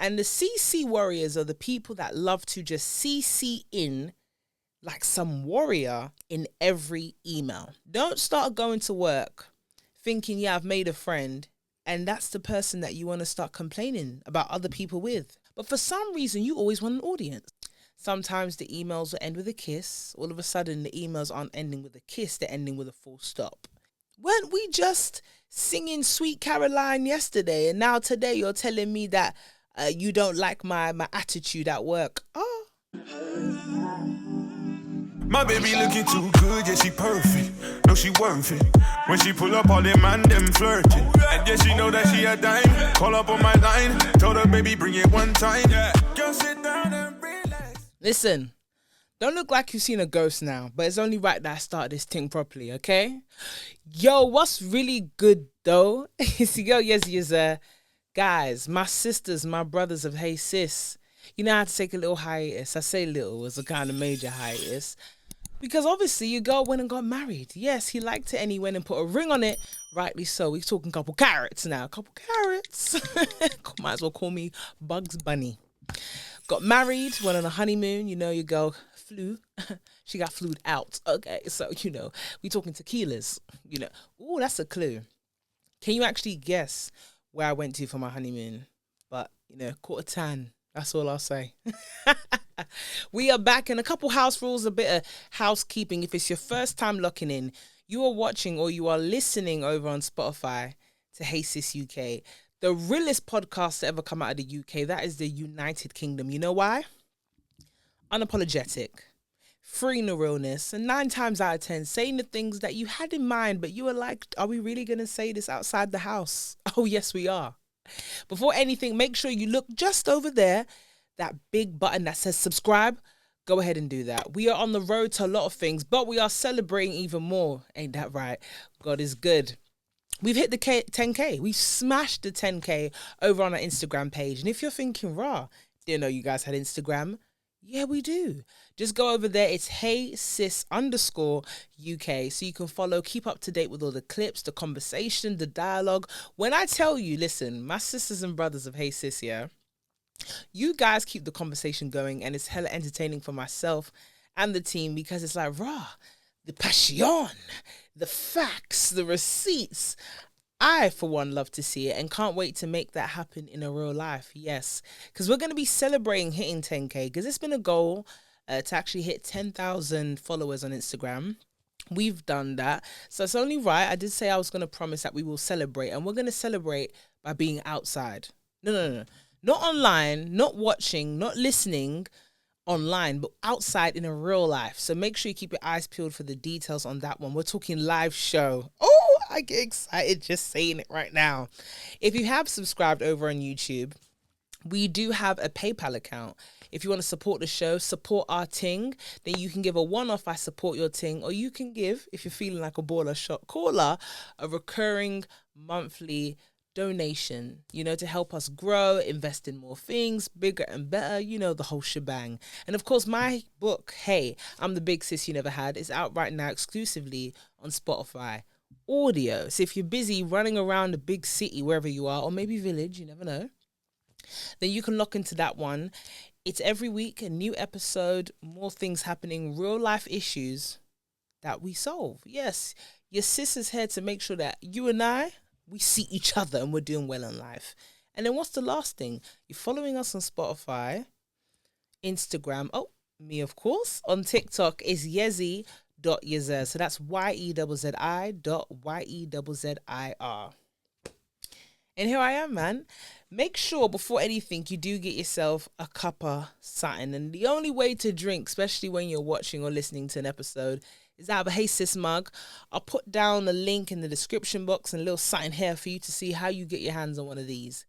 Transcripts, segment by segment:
And the CC warriors are the people that love to just CC in like some warrior in every email. Don't start going to work thinking, yeah, I've made a friend, and that's the person that you want to start complaining about other people with. But for some reason, you always want an audience. Sometimes the emails will end with a kiss. All of a sudden, the emails aren't ending with a kiss, they're ending with a full stop. Weren't we just singing Sweet Caroline yesterday, and now today you're telling me that you don't like my attitude at work? Oh. My baby looking too good, yeah, she perfect. No, she worth it. When she pull up, all them man, them flirting. And yeah, she know that she a dime. Call up on my line. Told her, baby, bring it one time. Yeah. Girl, sit down and relax. Listen, don't look like you've seen a ghost now, but it's only right that I start this thing properly, okay? Yo, what's really good, though? is yo, Yezzir. Guys, my sisters, my brothers of Hey Sis, you know I had to take a little hiatus. I say little, it was a kind of major hiatus. Because obviously your girl went and got married. Yes, he liked it and he went and put a ring on it. Rightly so. We're talking couple carrots now. Couple carrots. Might as well call me Bugs Bunny. Got married, went on a honeymoon. You know, your girl flew. She got flued out. Okay, so, you know, we talking tequilas. You know, ooh, that's a clue. Can you actually guess where I went to for my honeymoon? But, you know, caught a tan. That's all I'll say. We are back, and a couple house rules, a bit of housekeeping. If it's your first time locking in, you are watching or you are listening over on Spotify to Hey Sis UK, the realest podcast to ever come out of the UK. That is the United Kingdom. You know why? Unapologetic, free no realness, and 9 times out of 10 saying the things that you had in mind, but you were like, are we really going to say this outside the house? Oh, yes, we are. Before anything, make sure you look just over there, that big button that says subscribe. Go ahead and do that. We are on the road to a lot of things, but we are celebrating even more. Ain't that right? God is good. We've hit the 10K. We've smashed the 10K over on our Instagram page. And if you're thinking, rah, didn't know you guys had Instagram. Yeah, we do. Just go over there. It's HeySis_UK. So you can follow, keep up to date with all the clips, the conversation, the dialogue. When I tell you, listen, my sisters and brothers of Hey Sis, yeah, you guys keep the conversation going, and it's hella entertaining for myself and the team because it's like, rah, the passion, the facts, the receipts. I, for one, love to see it and can't wait to make that happen in a real life. Yes, because we're going to be celebrating hitting 10K because it's been a goal to actually hit 10,000 followers on Instagram. We've done that. So it's only right. I did say I was going to promise that we will celebrate, and we're going to celebrate by being outside. No. Not online, not watching, not listening online, but outside in a real life. So make sure you keep your eyes peeled for the details on that one. We're talking live show. Oh, I get excited just saying it right now. If you have subscribed over on YouTube, we do have a PayPal account. If you want to support the show, support our ting, then you can give a one-off, I support your ting, or you can give, if you're feeling like a baller shot caller, a recurring monthly donation, you know, to help us grow, invest in more things, bigger and better, you know, the whole shebang. And of course, my book, Hey, I'm the Big Sis You Never Had, is out right now exclusively on Spotify audio. So if you're busy running around a big city, wherever you are, or maybe village, you never know, then you can lock into that one. It's every week, a new episode, more things happening, real life issues that we solve. Yes, your sis is here to make sure that you and I, we see each other and we're doing well in life. And then what's the last thing? You're following us on Spotify, Instagram. Oh, me, of course. On TikTok is Yezzi.Yezzir. So that's YEZZI.YEZZIR. And here I am, man. Make sure before anything you do get yourself a cup of something. And the only way to drink, especially when you're watching or listening to an episode, is out of a Hey Sis mug. I'll put down a link in the description box and a little sign here for you to see how you get your hands on one of these.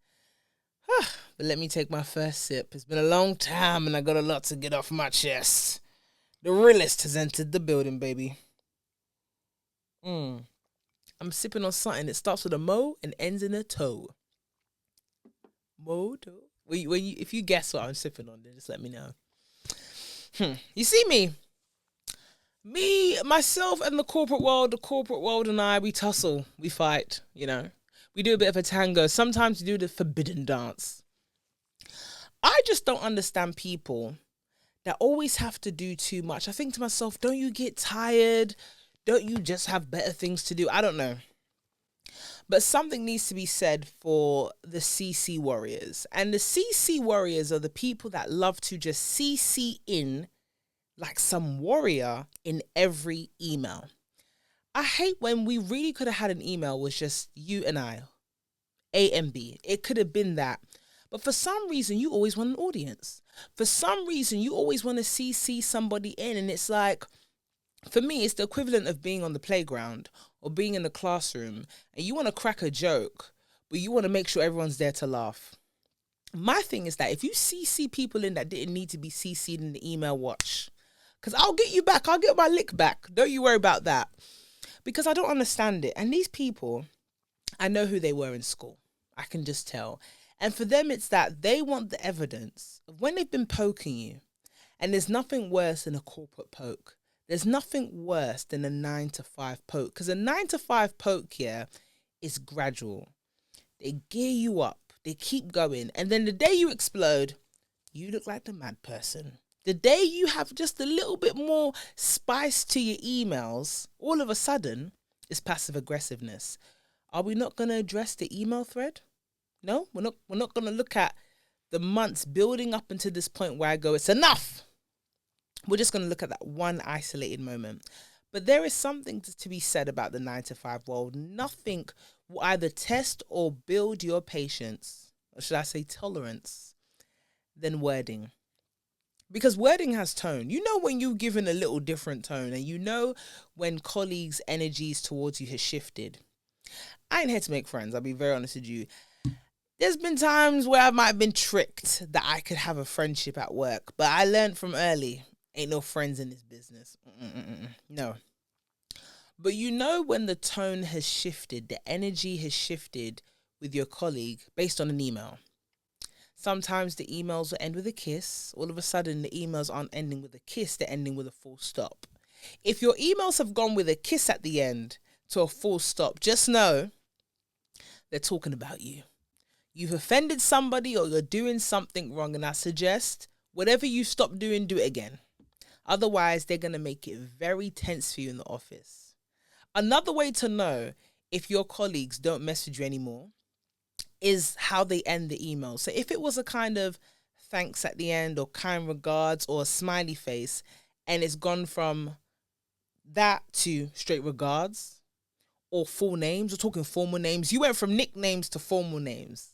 But let me take my first sip. It's been a long time and I got a lot to get off my chest. The realist has entered the building, baby. I'm sipping on something that starts with a mo and ends in a toe. Mo, toe? If you guess what I'm sipping on, then just let me know. You see me? Me, myself, and the corporate world and I, we tussle, we fight, you know. We do a bit of a tango. Sometimes we do the forbidden dance. just don't understand people that always have to do too much. I think to myself, don't you get tired? Don't you just have better things to do? I don't know. But something needs to be said for the CC warriors. And the CC warriors are the people that love to just CC in like some warrior in every email. I hate when we really could have had an email with just you and I, A and B. It could have been that. But for some reason, you always want an audience. For some reason, you always want to CC somebody in. And it's like, for me, it's the equivalent of being on the playground or being in the classroom. And you want to crack a joke, but you want to make sure everyone's there to laugh. My thing is that if you CC people in that didn't need to be CC'd in the email, watch. Because I'll get you back. I'll get my lick back. Don't you worry about that. Because I don't understand it. And these people, I know who they were in school. I can just tell. And for them, it's that they want the evidence of when they've been poking you. And there's nothing worse than a corporate poke. There's nothing worse than a 9-to-5 poke. Because a 9-to-5 poke here is gradual. They gear you up. They keep going. And then the day you explode, you look like the mad person. The day you have just a little bit more spice to your emails, all of a sudden, it's passive aggressiveness. Are we not going to address the email thread? No, we're not going to look at the months building up into this point where I go, it's enough. We're just going to look at that one isolated moment. But there is something to be said about the 9-to-5 world. Nothing will either test or build your patience, or should I say tolerance, than wording. Because wording has tone. You know when you've given a little different tone, and you know when colleagues' energies towards you has shifted. I ain't here to make friends. I'll be very honest with you. There's been times where I might have been tricked that I could have a friendship at work. But I learned from early, ain't no friends in this business. No. But you know when the tone has shifted, the energy has shifted with your colleague based on an email. Sometimes the emails will end with a kiss. All of a sudden, the emails aren't ending with a kiss. They're ending with a full stop. If your emails have gone with a kiss at the end to a full stop, just know they're talking about you. You've offended somebody or you're doing something wrong. And I suggest whatever you stop doing, do it again. Otherwise, they're going to make it very tense for you in the office. Another way to know if your colleagues don't message you anymore is how they end the email. So if it was a kind of thanks at the end or kind regards or a smiley face, and it's gone from that to straight regards or full names, we're talking formal names. You went from nicknames to formal names.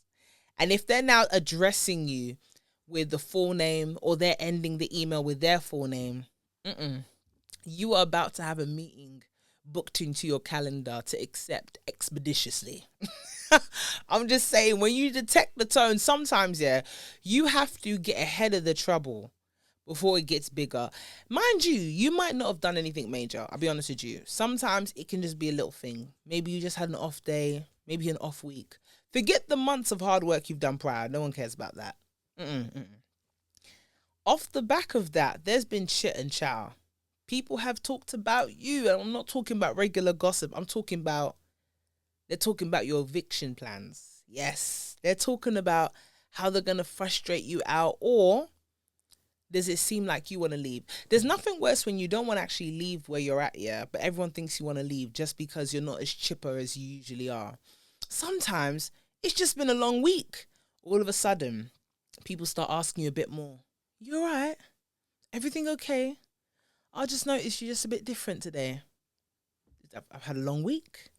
And if they're now addressing you with the full name or they're ending the email with their full name, you are about to have a meeting booked into your calendar to accept expeditiously. I'm just saying, when you detect the tone, sometimes, you have to get ahead of the trouble before it gets bigger. Mind you, you might not have done anything major. I'll be honest with you. Sometimes it can just be a little thing. Maybe you just had an off day, maybe an off week. Forget the months of hard work you've done prior. No one cares about that. Off the back of that, there's been chit and chow. People have talked about you, and I'm not talking about regular gossip. They're talking about your eviction plans. Yes, they're talking about how they're going to frustrate you out, or does it seem like you want to leave? There's nothing worse when you don't want to actually leave where you're at, but everyone thinks you want to leave just because you're not as chipper as you usually are. Sometimes it's just been a long week. All of a sudden, people start asking you a bit more. You all right? Everything okay? I just noticed you're just a bit different today. I've had a long week.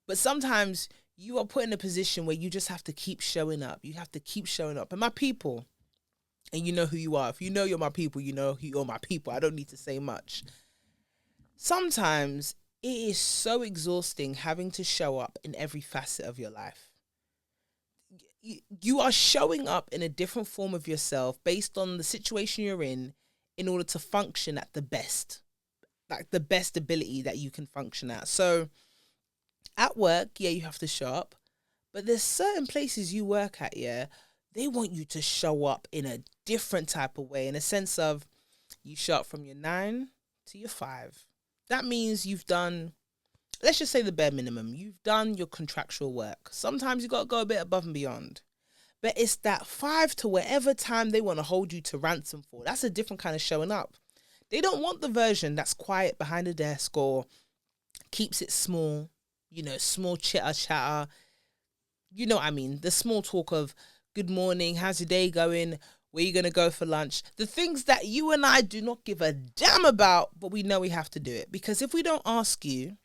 But sometimes you are put in a position where you just have to keep showing up. You have to keep showing up. And my people, and you know who you are. If you know you're my people, you know you're my people. I don't need to say much. Sometimes it is so exhausting having to show up in every facet of your life. You are showing up in a different form of yourself based on the situation you're in order to function at the best, like the best ability that you can function at. So at work, you have to show up, but there's certain places you work at, they want you to show up in a different type of way, in a sense of you show up from your 9 to your 5. That means you've done, let's just say the bare minimum. You've done your contractual work. Sometimes you got to go a bit above and beyond. But it's that 5 to whatever time they want to hold you to ransom for. That's a different kind of showing up. They don't want the version that's quiet behind the desk or keeps it small, small chatter. You know what I mean? The small talk of, good morning, how's your day going? Where you going to go for lunch? The things that you and I do not give a damn about, but we know we have to do it. Because if we don't ask you,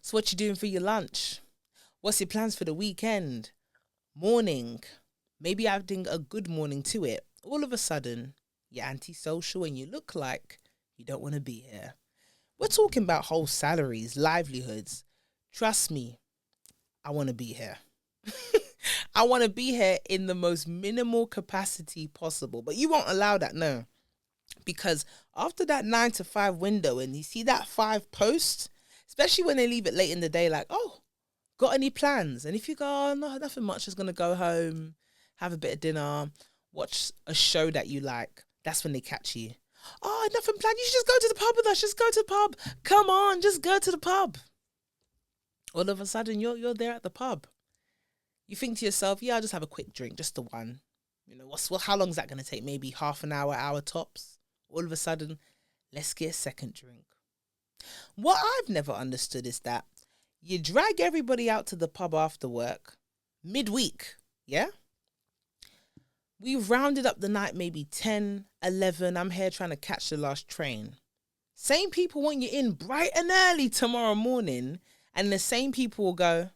so what you doing for your lunch? What's your plans for the weekend? Morning, maybe adding a good morning to it. All of a sudden, you're antisocial and you look like you don't want to be here. We're talking about whole salaries, livelihoods. Trust me, I want to be here. I want to be here in the most minimal capacity possible. But you won't allow that, no. Because after that 9 to 5 window and you see that 5 post, especially when they leave it late in the day, like, oh, got any plans? And if you go, oh, no, nothing much, just going to go home, have a bit of dinner, watch a show that you like, that's when they catch you. Oh, nothing planned. You should just go to the pub with us. Just go to the pub. Come on, just go to the pub. All of a sudden, you're there at the pub. You think to yourself, yeah, I'll just have a quick drink, just the one. How long is that going to take? Maybe half an hour tops. All of a sudden, let's get a second drink. What I've never understood is that you drag everybody out to the pub after work, midweek, yeah? We've rounded up the night, maybe 10, 11. I'm here trying to catch the last train. Same people want you in bright and early tomorrow morning, and the same people will go,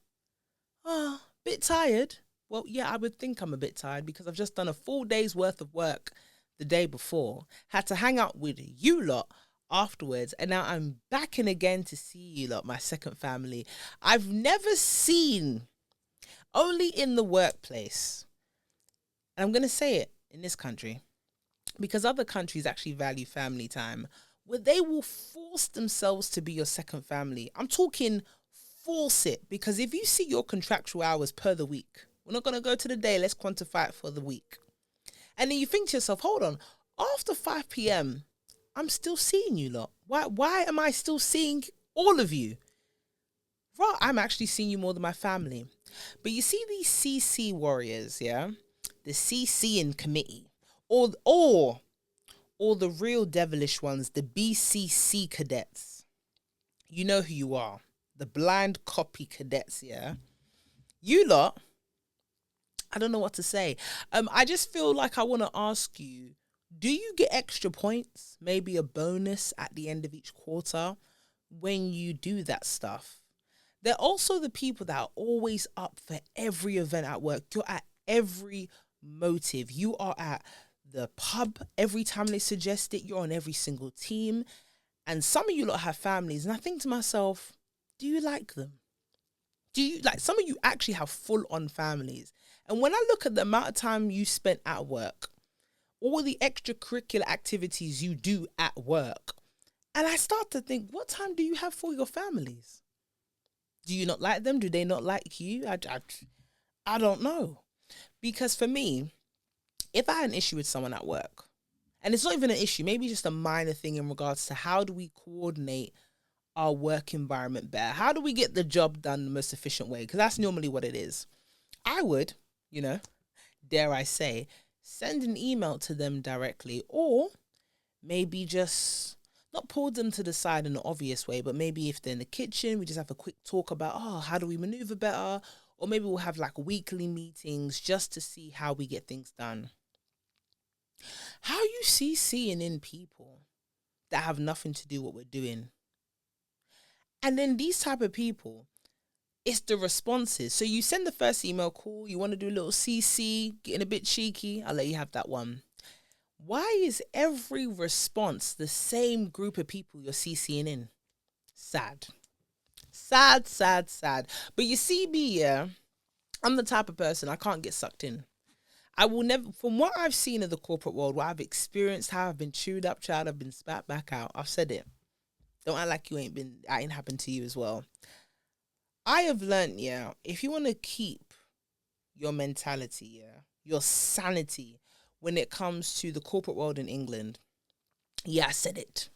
oh, bit tired. Well, yeah, I would think I'm a bit tired because I've just done a full day's worth of work the day before, had to hang out with you lot afterwards, and now I'm back in again to see you lot, my second family. I've never seen, only in the workplace, and I'm going to say it in this country, because other countries actually value family time, where they will force themselves to be your second family. I'm talking force it, because if you see your contractual hours per the week, we're not going to go to the day, let's quantify it for the week. And then you think to yourself, hold on, after 5 p.m., I'm still seeing you lot. Why am I still seeing all of you? Right, I'm actually seeing you more than my family. But you see these CC warriors, yeah? The CCing committee. Or the real devilish ones, the BCC cadets. You know who you are. The blind copy cadets, yeah? You lot, I don't know what to say. I just feel like I want to ask you, do you get extra points, maybe a bonus at the end of each quarter when you do that stuff? They're also the people that are always up for every event at work. You're at every motive. You are at the pub every time they suggest it. You're on every single team. And some of you lot have families. And I think to myself, do you like them? Do you like, some of you actually have full on families. And when I look at the amount of time you spent at work, all the extracurricular activities you do at work, and I start to think, what time do you have for your families? Do you not like them? Do they not like you? I don't know. Because for me, if I had an issue with someone at work, and it's not even an issue, maybe just a minor thing in regards to how do we coordinate our work environment better? How do we get the job done the most efficient way? Because that's normally what it is. I would, dare I say, send an email to them directly, or maybe just not pull them to the side in an obvious way, but maybe if they're in the kitchen, we just have a quick talk about, how do we maneuver better? Or maybe we'll have like weekly meetings just to see how we get things done. How you CCing in people that have nothing to do what we're doing? And then these type of people, it's the responses. So you send the first email, cool, you want to do a little CC, getting a bit cheeky, I'll let you have that one. Why is every response the same group of people you're CCing in? Sad. Sad. But you see me, yeah, I'm the type of person, I can't get sucked in. I will never, from what I've seen in the corporate world, what I've experienced, how I've been chewed up, child, I've been spat back out. I've said it. Don't act like that ain't happened to you as well. I have learned, yeah, if you want to keep your mentality, yeah, your sanity when it comes to the corporate world in England, yeah, I said it.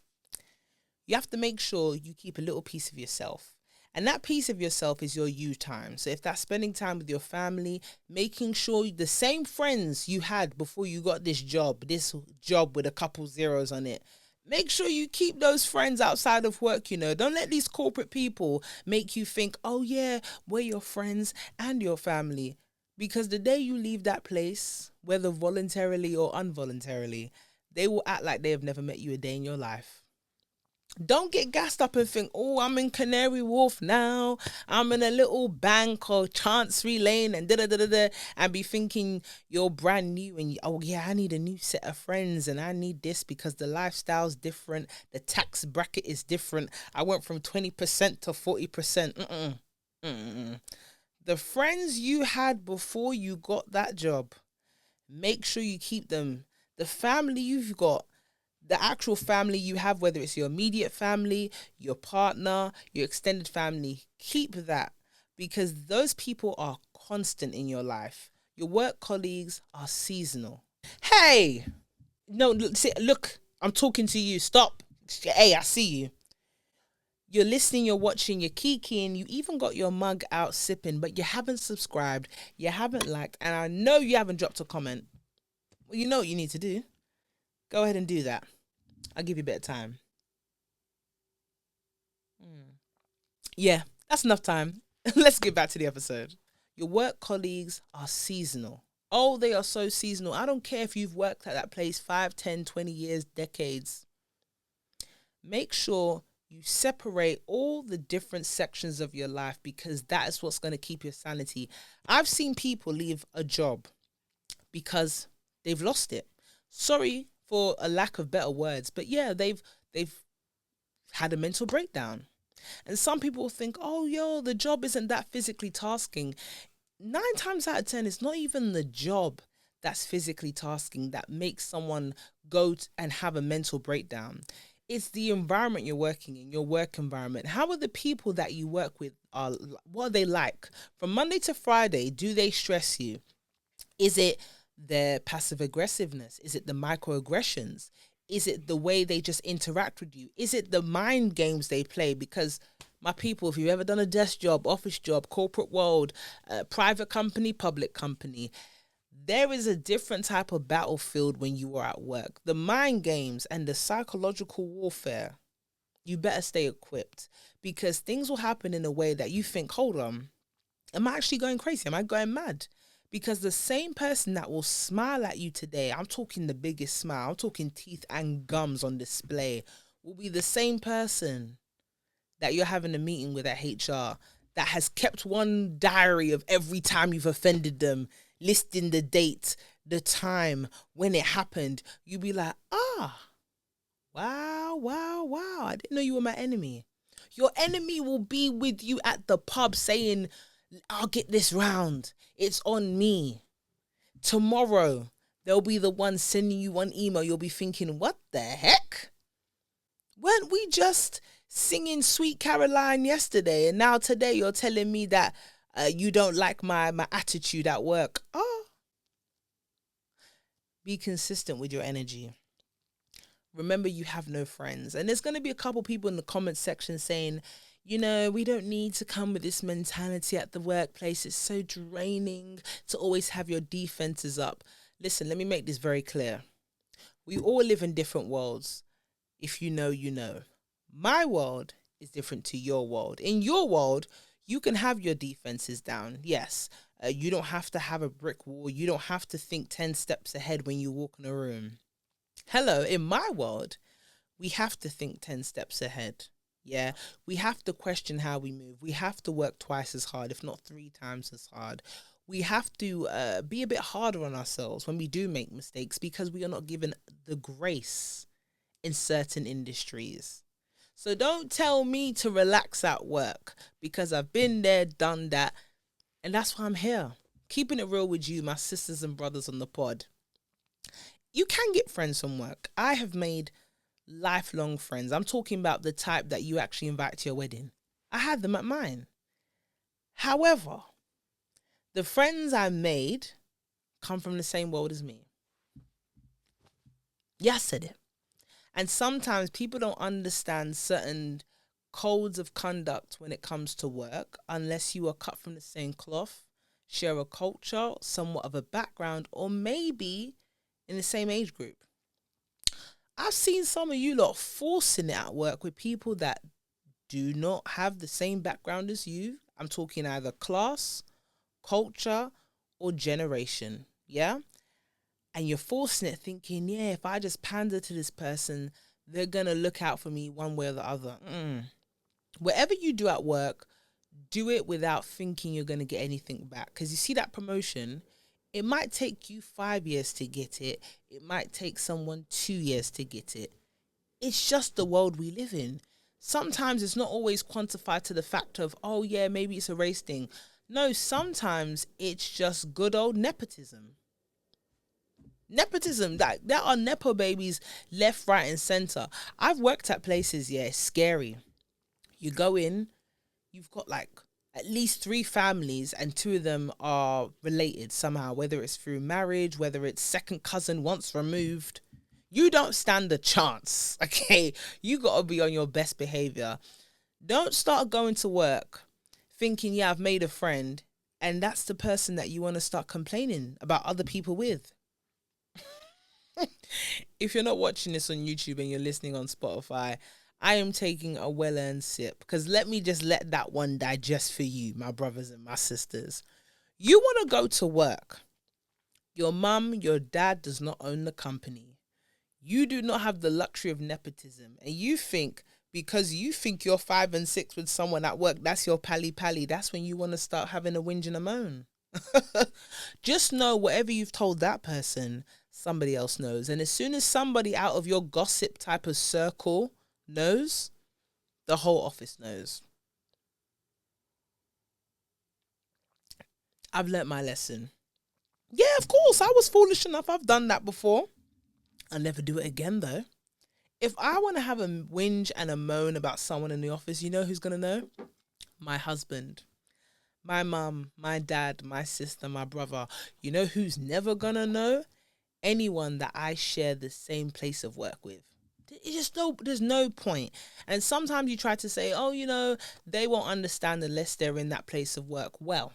You have to make sure you keep a little piece of yourself. And that piece of yourself is your you time. So if that's spending time with your family, making sure the same friends you had before you got this job with a couple zeros on it, make sure you keep those friends outside of work, Don't let these corporate people make you think, oh yeah, we're your friends and your family. Because the day you leave that place, whether voluntarily or involuntarily, they will act like they have never met you a day in your life. Don't get gassed up and think, oh, I'm in Canary Wharf now. I'm in a little bank or Chancery Lane and da-da-da-da-da, and be thinking you're brand new and, oh, yeah, I need a new set of friends and I need this because the lifestyle's different. The tax bracket is different. I went from 20% to 40%. The friends you had before you got that job, make sure you keep them. The family you've got, the actual family you have, whether it's your immediate family, your partner, your extended family, keep that, because those people are constant in your life. Your work colleagues are seasonal. Hey, no, look, I'm talking to you. Stop. Hey, I see you. You're listening, you're watching, you're kikiing, you even got your mug out sipping, but you haven't subscribed, you haven't liked, and I know you haven't dropped a comment. Well, you know what you need to do. Go ahead and do that. I'll give you a bit of time. Yeah, that's enough time. Let's get back to the episode. Your work colleagues are seasonal. Oh, they are so seasonal. I don't care if you've worked at that place 5, 10, 20 years, decades. Make sure you separate all the different sections of your life, because that is what's going to keep your sanity. I've seen people leave a job because they've lost it. Sorry for a lack of better words, but yeah, they've had a mental breakdown. And some people think, oh, the job isn't that physically tasking. 9 times out of 10, it's not even the job that's physically tasking that makes someone go and have a mental breakdown. It's the environment you're working in, your work environment. How are the people that you work with? What are they like? From Monday to Friday, do they stress you? Is it their passive aggressiveness? Is it the microaggressions? Is it the way they just interact with you? Is it the mind games they play? Because my people, if you've ever done a desk job, office job, corporate world, private company, public company, there is a different type of battlefield when you are at work. The mind games and the psychological warfare, you better stay equipped, because things will happen in a way that you think, hold on, am I actually going crazy? Am I going mad? Because the same person that will smile at you today, I'm talking the biggest smile, I'm talking teeth and gums on display, will be the same person that you're having a meeting with at HR that has kept one diary of every time you've offended them, listing the date, the time, when it happened. You'll be like, wow, I didn't know you were my enemy. Your enemy will be with you at the pub saying, I'll get this round. It's on me. Tomorrow, they'll be the one sending you one email. You'll be thinking, what the heck? Weren't we just singing Sweet Caroline yesterday? And now today you're telling me that you don't like my attitude at work. Oh. Be consistent with your energy. Remember, you have no friends. And there's going to be a couple people in the comment section saying, we don't need to come with this mentality at the workplace. It's so draining to always have your defenses up. Listen, let me make this very clear. We all live in different worlds. If you know, you know. My world is different to your world. In your world, you can have your defenses down. Yes, you don't have to have a brick wall. You don't have to think 10 steps ahead when you walk in a room. Hello, in my world, we have to think 10 steps ahead. Yeah, we have to question how we move. We have to work twice as hard, if not 3 times as hard. We have to be a bit harder on ourselves when we do make mistakes, because we are not given the grace in certain industries. So don't tell me to relax at work, because I've been there, done that. And that's why I'm here, keeping it real with you, my sisters and brothers on the pod. You can get friends from work. I have made lifelong friends. I'm talking about the type that you actually invite to your wedding. I had them at mine. However, the friends I made come from the same world as me. Yeah, I said it. And sometimes people don't understand certain codes of conduct when it comes to work unless you are cut from the same cloth, share a culture, somewhat of a background, or maybe in the same age group. I've seen some of you lot forcing it at work with people that do not have the same background as you. I'm talking either class, culture, or generation. Yeah? And you're forcing it thinking, yeah, if I just pander to this person, they're going to look out for me one way or the other. Whatever you do at work, do it without thinking you're going to get anything back. Because you see that promotion, it might take you 5 years to get it. It might take someone 2 years to get it. It's just the world we live in. Sometimes it's not always quantified to the fact of, oh yeah, maybe it's a race thing. No, sometimes it's just good old nepotism. Nepotism, there are nepo babies left, right and center. I've worked at places, yeah, it's scary. You go in, you've got like at least 3 families and 2 of them are related somehow, whether it's through marriage, whether it's second cousin once removed. You don't stand a chance, okay? You got to be on your best behavior. Don't start going to work thinking, yeah, I've made a friend, and that's the person that you want to start complaining about other people with. If you're not watching this on YouTube and you're listening on Spotify, I am taking a well-earned sip because let me just let that one digest for you, my brothers and my sisters. You want to go to work. Your mum, your dad does not own the company. You do not have the luxury of nepotism. And you think because you think you're 5 and 6 with someone at work, that's your pally. That's when you want to start having a whinge and a moan. Just know whatever you've told that person, somebody else knows. And as soon as somebody out of your gossip type of circle knows, the whole office knows. I've learnt my lesson. Yeah, of course, I was foolish enough. I've done that before. I'll never do it again, though. If I want to have a whinge and a moan about someone in the office, you know who's going to know? My husband, my mum, my dad, my sister, my brother. You know who's never going to know? Anyone that I share the same place of work with. There's no point. And sometimes you try to say, oh, you know, they won't understand unless they're in that place of work. Well,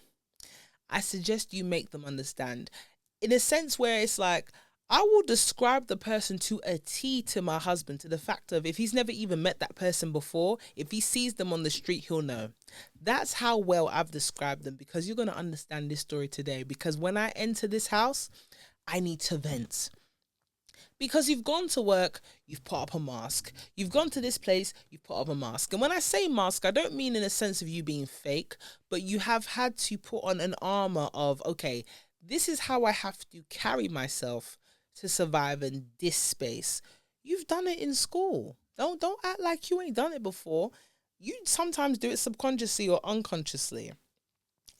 I suggest you make them understand in a sense where it's like, I will describe the person to a T to my husband, to the fact of if he's never even met that person before, if he sees them on the street, he'll know. That's how well I've described them, because you're going to understand this story today. Because when I enter this house, I need to vent. Because you've gone to work, you've put up a mask. You've gone to this place, you've put up a mask. And when I say mask, I don't mean in a sense of you being fake, but you have had to put on an armor of, okay, this is how I have to carry myself to survive in this space. You've done it in school. Don't act like you ain't done it before. You sometimes do it subconsciously or unconsciously.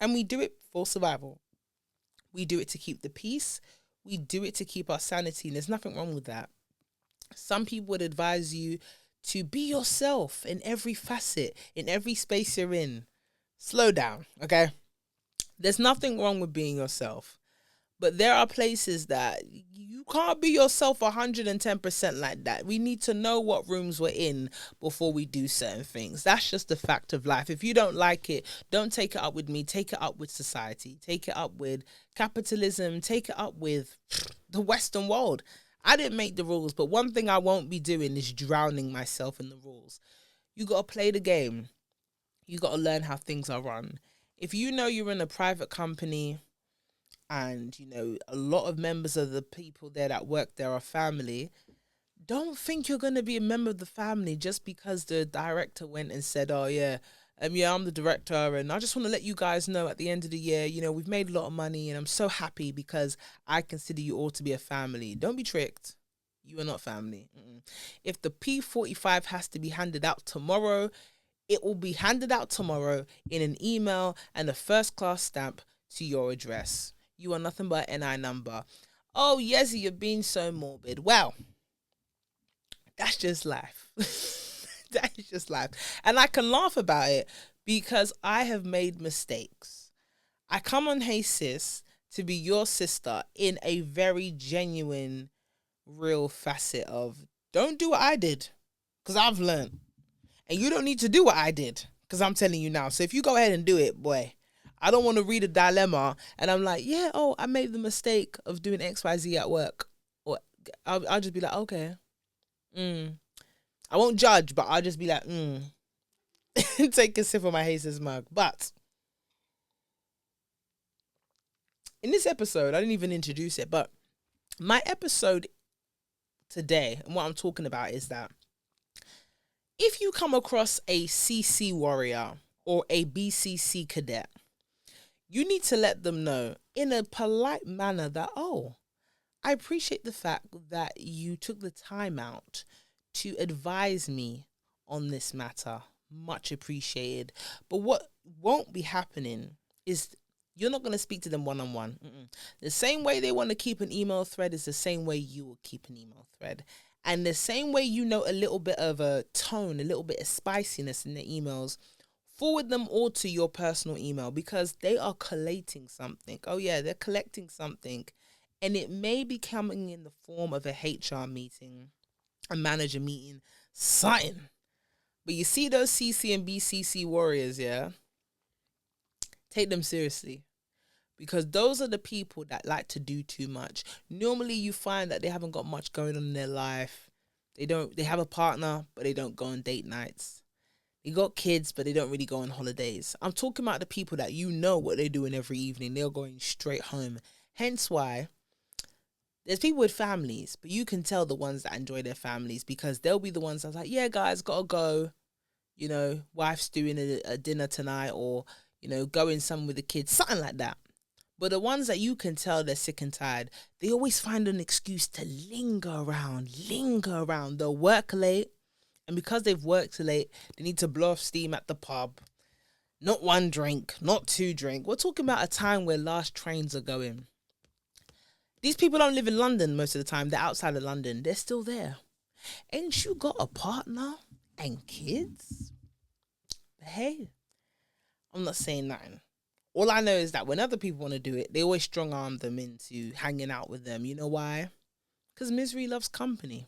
And we do it for survival. We do it to keep the peace. We do it to keep our sanity. And there's nothing wrong with that. Some people would advise you to be yourself in every facet, in every space you're in. Slow down, okay? There's nothing wrong with being yourself. But there are places that you can't be yourself 110% like that. We need to know what rooms we're in before we do certain things. That's just the fact of life. If you don't like it, don't take it up with me. Take it up with society. Take it up with capitalism. Take it up with the Western world. I didn't make the rules, but one thing I won't be doing is drowning myself in the rules. You got to play the game. You got to learn how things are run. If you know you're in a private company, and, you know, a lot of members of the people there that work there are family, don't think you're going to be a member of the family just because the director went and said, oh, yeah, I'm the director, and I just want to let you guys know at the end of the year, you know, we've made a lot of money, and I'm so happy because I consider you all to be a family. Don't be tricked. You are not family. If the P45 has to be handed out tomorrow, it will be handed out tomorrow in an email and a first-class stamp to your address. You are nothing but an NI number. Oh, Yezzi, you're being so morbid. Well, that's just life. That is just life. And I can laugh about it because I have made mistakes. I come on Hey Sis to be your sister in a very genuine, real facet of don't do what I did, because I've learned. And you don't need to do what I did, because I'm telling you now. So if you go ahead and do it, boy, I don't want to read a dilemma and I'm like, yeah, oh, I made the mistake of doing XYZ at work. Or I'll just be like, okay. I won't judge, but I'll just be like, take a sip of my Hazel's mug. But in this episode, I didn't even introduce it, but my episode today and what I'm talking about is that if you come across a CC warrior or a BCC cadet, you need to let them know in a polite manner that, oh, I appreciate the fact that you took the time out to advise me on this matter. Much appreciated. But what won't be happening is you're not going to speak to them one-on-one. The same way they want to keep an email thread is the same way you will keep an email thread. And the same way you know a little bit of a tone, a little bit of spiciness in the emails, forward them all to your personal email because they are collating something. Oh yeah, they're collecting something. And it may be coming in the form of a HR meeting, a manager meeting, something. But you see those CC and BCC warriors, yeah? Take them seriously. Because those are the people that like to do too much. Normally you find that they haven't got much going on in their life. They have a partner, but they don't go on date nights. They got kids, but they don't really go on holidays. I'm talking about the people that you know what they're doing every evening. They're going straight home. Hence why there's people with families, but you can tell the ones that enjoy their families because they'll be the ones that's like, yeah, guys, gotta go. You know, wife's doing a dinner tonight or, you know, going somewhere with the kids, something like that. But the ones that you can tell they're sick and tired, they always find an excuse to linger around. They'll work late. And because they've worked late, they need to blow off steam at the pub. Not one drink, not two drink. We're talking about a time where last trains are going. These people don't live in London most of the time. They're outside of London. They're still there. Ain't you got a partner and kids? But hey, I'm not saying nothing. All I know is that when other people want to do it, they always strong arm them into hanging out with them. You know why? Because misery loves company.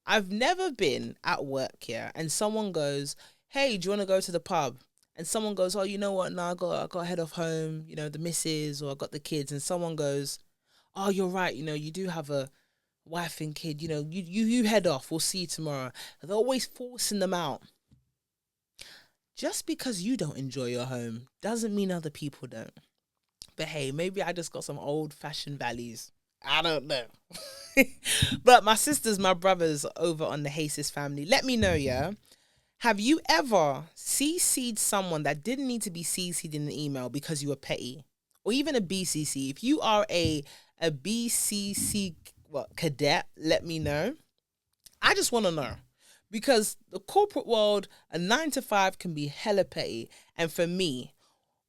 I've never been at work here and someone goes, hey, do you want to go to the pub? And someone goes, oh, you know what? No, I got to head off home, you know, the missus, or I got the kids. And someone goes, oh, you're right. You know, you do have a wife and kid. You know, you head off. We'll see you tomorrow. And they're always forcing them out. Just because you don't enjoy your home doesn't mean other people don't. But hey, maybe I just got some old-fashioned values. I don't know. But my sisters, my brothers over on the Hey Sis family, let me know, yeah? Have you ever CC'd someone that didn't need to be CC'd in the email because you were petty? Or even a BCC. If you are a BCC cadet, let me know. I just want to know. Because the corporate world, a 9 to 5 can be hella petty. And for me,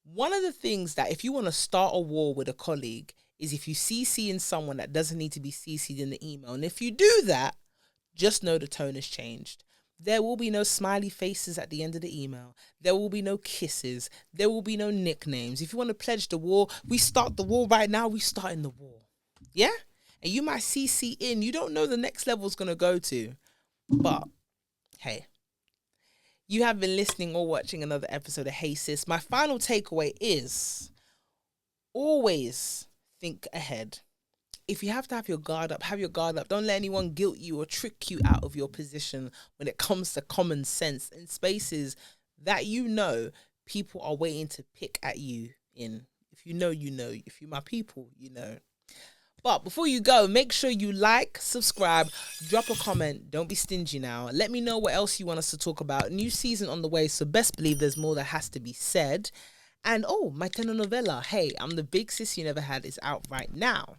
one of the things that if you want to start a war with a colleague is if you CC in someone that doesn't need to be CC'd in the email. And if you do that, just know the tone has changed. There will be no smiley faces at the end of the email. There will be no kisses. There will be no nicknames. If you want to pledge the war, we start the war right now. We start in the war. Yeah? And you might CC in. You don't know the next level is going to go to. But, hey, you have been listening or watching another episode of Hey Sis. My final takeaway is always think ahead. If you have to have your guard up, have your guard up. Don't let anyone guilt you or trick you out of your position when it comes to common sense in spaces that you know people are waiting to pick at you in. If you know, you know. If you're my people, you know. But before you go, make sure you like, subscribe, drop a comment. Don't be stingy now. Let me know what else you want us to talk about. New season on the way, so best believe there's more that has to be said. And my telenovela, Hey, I'm the Big Sis You Never Had, is out right now.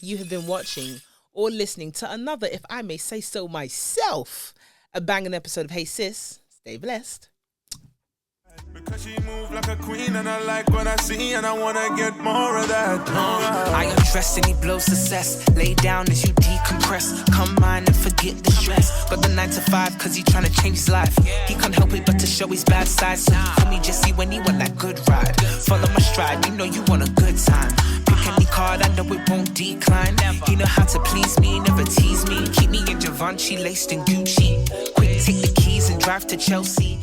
You have been watching or listening to another, if I may say so myself, a banging episode of Hey Sis. Stay blessed. Because she moved like a queen and I like what I see and I want to get more of that. I undress and he blows success. Lay down as you decompress. Come mine and forget the stress. Got the 9 to 5 cause he trying to change his life. He can't help it but to show his bad side. So he call me Yezzi when he want that good ride. Follow my stride, you know you want a good time. Pick any card, I know it won't decline. He know how to please me, never tease me. Keep me in Givenchy, laced in Gucci. Quick, take the keys and drive drive to Chelsea.